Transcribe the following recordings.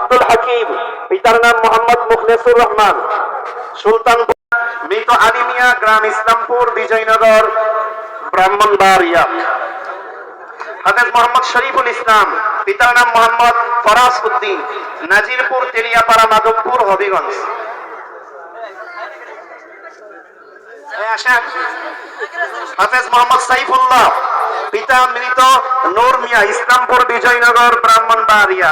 আব্দুল হাকিম, পিতার নাম মোহাম্মদ মুখলেসুর রহমান, সুলতানপুর। মৃত আলিমিয়া, গ্রাম ইসলামপুর, বিজয়নগর, ব্রাহ্মণবাড়িয়া। হাফেজ মোহাম্মদ শরীফুল ইসলাম, পিতার নাম মোহাম্মদ ফরাজ উদ্দিন, নাজিরপুর, তেলিয়াপাড়া, মাধবপুর, হবিগঞ্জ। হাফেজ মোহাম্মদ সাইফুল্লাহ, পিতা মৃত নূর মিয়া, ইসলামপুর, বিজয়নগর, ব্রাহ্মণবাড়িয়া।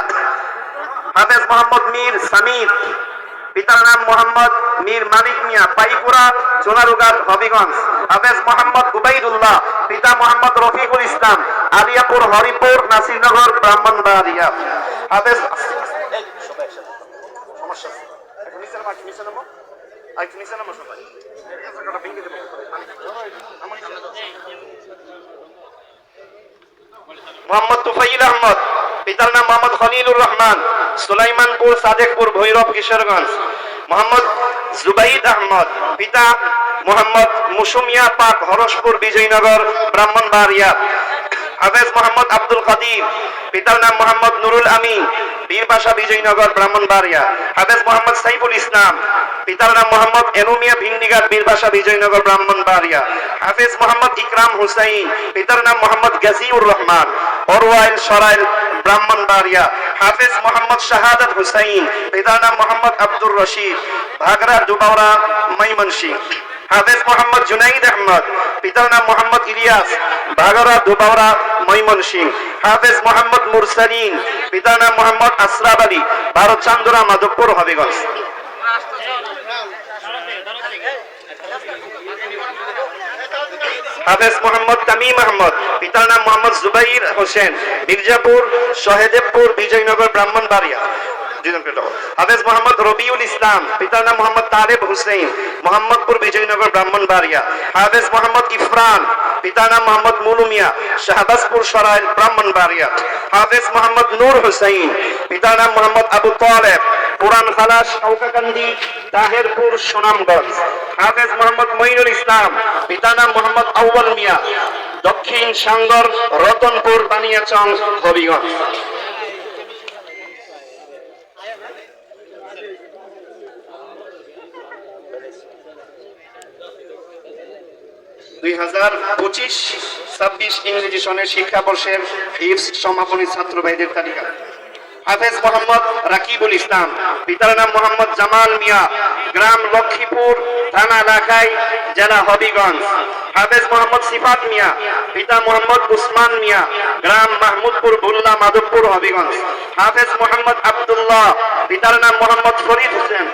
হাফেজ মোহাম্মদ মীর সামিদ, পিতার নাম মোহাম্মদ মীর মানিক মিয়া, পাইপুরা, সোনারুঘাট, হবিগঞ্জ। হাফেজ মোহাম্মদ উবাইদুল্লাহ, পিতা মোহাম্মদ রফিকুল ইসলাম, আলিয়াপুর, হরিপুর, নাসিরনগর, ব্রাহ্মণবাড়িয়া। হাফেজ মোহাম্মদ তুফাইল আহমদ, পিতার নাম মোহাম্মদ খলিলুর রহমান, সুলাইমানপুর, সাদেকপুর, ভৈরব, কিশোরগঞ্জ। মোহাম্মদ জুবাইদ আহমদ, পিতা মোহাম্মদ মুসুমিয়া পাক, হরসপুর, বিজয়নগর, ব্রাহ্মণবাড়িয়া। হাফেজ মোহাম্মদ আব্দুল কাদির, পিতার নাম মোহাম্মদ নুরুল আমিন, বীরপাশা, বিজয়নগর, ব্রাহ্মণবাড়িয়া। হাফেজ মোহাম্মদ সাইফুল ইসলাম, পিতার নাম মোহাম্মদ এনুমিয়া, ভিন্ডিঘাট, বীরপাশা, বিজয়নগর, ব্রাহ্মণবাড়িয়া। হাফেজ মোহাম্মদ ইকরাম হুসাইন, পিতার নাম মোহাম্মদ গাজীউর রহমান, অরওয়াইল, সরাইল, ব্রাহ্মণবাড়িয়া। হাফেজ মোহাম্মদ শাহাদাত হুসাইন, পিতার নাম মোহাম্মদ আব্দুর রশিদ, ভাগড়া, দুবাউড়া, ময়মনসিংহ। হাফেজ মোহাম্মদ জুনাইদ আহমদ, পিতার নাম মোহাম্মদ ইলিয়াস, ভাগড়া, দুবাউড়া, ময়মনসিংহ। হাফেজ মোহাম্মদ মুরসালিন, পিতার নাম মোহাম্মদ আসরাব আলী, ভারত, চান্দুরা, মাধবপুর, হবিগঞ্জ। হাফেজ মোহাম্মদ তামিম আহমদ, পিতার নাম মোহাম্মদ জুবাইর হোসেন, মির্জাপুর, সহেদেবপুর, বিজয়নগর, ব্রাহ্মণবাড়িয়া। হাফেজ মোহাম্মদ রবিউল ইসলাম, পিতার নাম মোহাম্মদ তালেব হুসেন, মোহাম্মদপুর, বিজয়নগর, ব্রাহ্মণবাড়িয়া। হাফেজ মোহাম্মদ ইফরান, পিতার নাম মোহাম্মদ মুলুমিয়া, শাহবাজপুর, সরাইল, ব্রাহ্মণবাড়িয়া। হাফেজ মোহাম্মদ নূর হুসাইন, পিতার নাম মোহাম্মদ আবু তালেব, পুরান খালাস, কাউকাকান্দি, তাহেরপুর, সুনামগঞ্জ। হাফেজ মোহাম্মদ মঈনুল ইসলাম, পিতার নাম মোহাম্মদ আউয়াল মিয়া, দক্ষিণ সাঙ্গর, রতনপুর, বানিয়াচং, হবিগঞ্জ। 2025-26 ইংরেজি সনের শিক্ষাবর্ষের হিফজ সমাপনী ছাত্র ভাইদের তালিকা। হাফেজ মোহাম্মদ রাকিবুল ইসলাম, পিতার নাম মোহাম্মদ জামাল মিয়া, গ্রাম লক্ষ্মীপুর, থানা লাখাই, জেলা হবিগঞ্জ। হাফেজ মোহাম্মদ সিফাত মিয়া, পিতা মোহাম্মদ উসমান মিয়া, গ্রাম মাহমুদপুর, বুল্লা, মাধবপুর, হবিগঞ্জ। হাফেজ মোহাম্মদ আব্দুল্লাহ, পিতার নাম মোহাম্মদ ফরিদ হোসেন,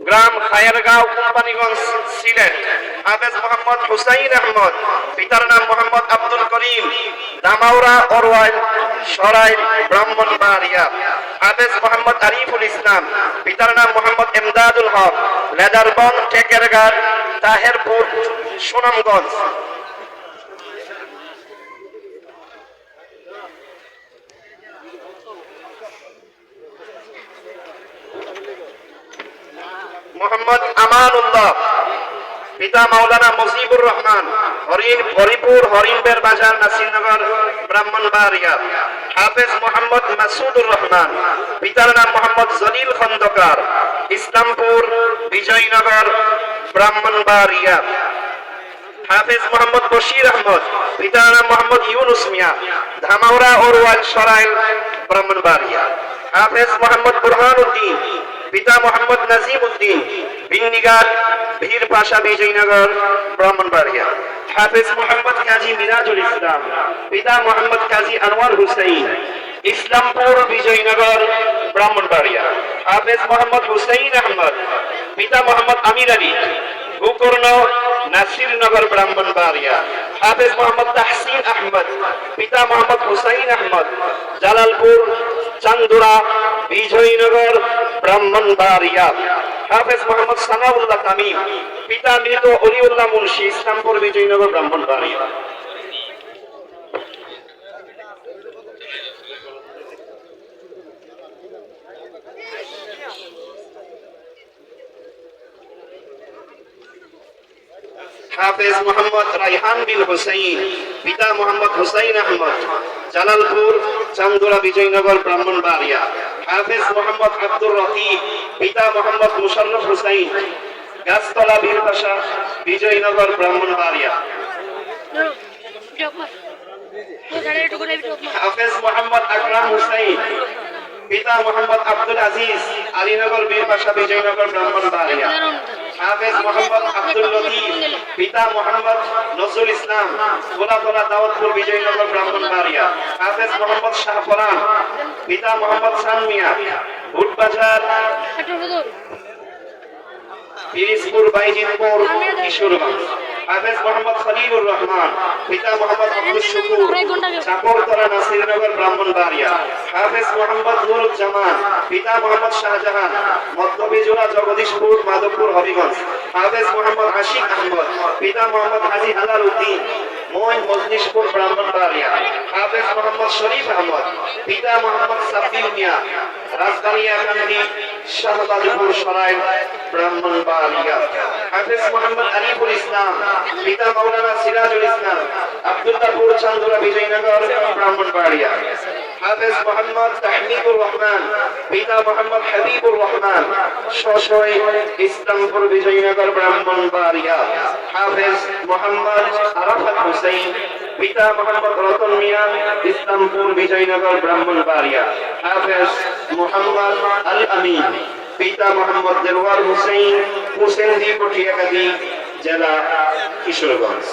গ্রাম খায়েরগাঁও, কোম্পানিগঞ্জ, সিলেট। হাফেজ মোহাম্মদ হুসাইন আহমদ, পিতার নাম মোহাম্মদ আব্দুল করিম, দামাউরা, অরওয়াইল, সরাইল, ব্রাহ্মণবাড়িয়া। হাফেজ মোহাম্মদ আরিফুল ইসলাম, পিতার নাম মোহাম্মদ এমদাদুল হক, লেদারবন, টেকেরঘাট, তাহেরপুর, সুনামগঞ্জ। মোহাম্মদ আমানুল্লাহ, পিতা মাওলানা মুজিবুর রহমান, হরিপুর, হরিণবের বাজার, নাসিরনগর, ব্রাহ্মণবাড়িয়া। হাফেজ মোহাম্মদ মাসুদুর রহমান, পিতার নাম মোহাম্মদ জলিল খন্দকার, ইসলামপুর, বিজয়নগর, ব্রাহ্মণবাড়িয়া। হাফেজ মোহাম্মদ বশির আহমদ, পিতার নাম মোহাম্মদ ইউনুস মিয়া, ধামাউরা, অরওয়াল, সরাইল, ব্রাহ্মণবাড়িয়া। হাফেজ মোহাম্মদ বুরহান উদ্দিন, পিতা মোহাম্মদ নাজিম উদ্দিন, ভিন্ডিঘাট, বীরপাশা, বিজয়নগর, ব্রাহ্মণবাড়িয়া। হাফেজ মোহাম্মদ কাজী মিরাজুল ইসলাম, পিতা মোহাম্মদ কাজী আনোয়ার হুসাইন, ইসলামপুর, বিজয়নগর, ব্রাহ্মণবাড়িয়া। হাফেজ মোহাম্মদ হুসাইন আহমদ, পিতা মোহাম্মদ আমির আলী, গোকর্ণ, নাসিরনগর, ব্রাহ্মণবাড়িয়া। হাফেজ মোহাম্মদ তাহসিন আহমদ, পিতা মোহাম্মদ হুসাইন আহমদ, জালালপুর, চান্দুরা, বিজয়নগর, ব্রাহ্মণবাড়িয়া। হাফেজ মোহাম্মদ সানাউল্লাহ তামিম, পিতা মৃত অলিউল্লাহ মুন্সি, ইসলামপুর, বিজয়নগর, ব্রাহ্মণবাড়িয়া। হাফেজ মোহাম্মদ রাইহান বিন হুসাইন, পিতা মোহাম্মদ হুসাইন আহমদ, জালালপুর চান্দুরা বিজয়নগর ব্রাহ্মণবাড়িয়া। হাফেজ মোহাম্মদ আব্দুর রকিব, পিতা মোহাম্মদ মুশাররফ হুসাইন, গাছতলা বীরপাশা বিজয়নগর ব্রাহ্মণবাড়িয়া। হাফেজ মোহাম্মদ আকরাম হুসাইন, পিতা মোহাম্মদ আব্দুল আজিজ, আলীনগর বীরপাশা বিজয়নগর ব্রাহ্মণবাড়িয়া। হাফেজ মোহাম্মদ আব্দুল লতিফ, পিতা মোহাম্মদ নজরুল ইসলাম, গোলাতলা দাউদপুর বিজয়নগর ব্রাহ্মণবাড়িয়া। হাফেজ মোহাম্মদ শাহপরান, পিতা মোহাম্মদ সানমিয়া, ভুটবাজার পিরিজপুর বাইজিতপুর কিশোরগঞ্জ। হাফেজ মোহাম্মদ খলিলুর রহমান, পিতা মোহাম্মদ আব্দুল শুকুর, চাকরতলা নাসিরনগর ব্রাহ্মণবাড়িয়া। হাফেজ মোহাম্মদ নুরুজ্জামান, পিতা মোহাম্মদ শাহজাহান, মধ্যবিজোড়া জগদীশপুর মাধবপুর হবিগঞ্জ। হাফেজ মোহাম্মদ আশিক আহমদ, পিতা মোহাম্মদ হাজী হালাল উদ্দিন, মইন মজলিশপুর ব্রাহ্মণবাড়িয়া। হাফেজ মোহাম্মদ শরীফ আহমদ, পিতা মোহাম্মদ সাব্বির মিয়া, রাজবাড়িয়া কান্দি শাহবাজপুর সরাই ব্রাহ্মণবাড়িয়া। হাফেজ মোহাম্মদ আরিফুল ইসলাম, পিতা মাওলানা সিরাজুল ইসলাম, আব্দুল্লাহপুর চান্দুরা বিজয়নগর ব্রাহ্মণবাড়িয়া। হাফেজ মোহাম্মদ তাহমিদুর রহমান, পিতা মোহাম্মদ হাবিবুর রহমান, শশয় ইসলামপুর বিজয়নগর ব্রাহ্মণবাড়িয়া। হাফেজ মোহাম্মদ আরাফাত হুসাইন, পিতা মোহাম্মদ রতন মিয়া, ইসলামপুর বিজয়নগর ব্রাহ্মণবাড়িয়া। হাফেজ মোহাম্মদ আল আমিন, পিতা মোহাম্মদ দেওয়ার হুসাইন, হুসেনদি কটিয়াকাদি, জেলা কিশোরগঞ্জ।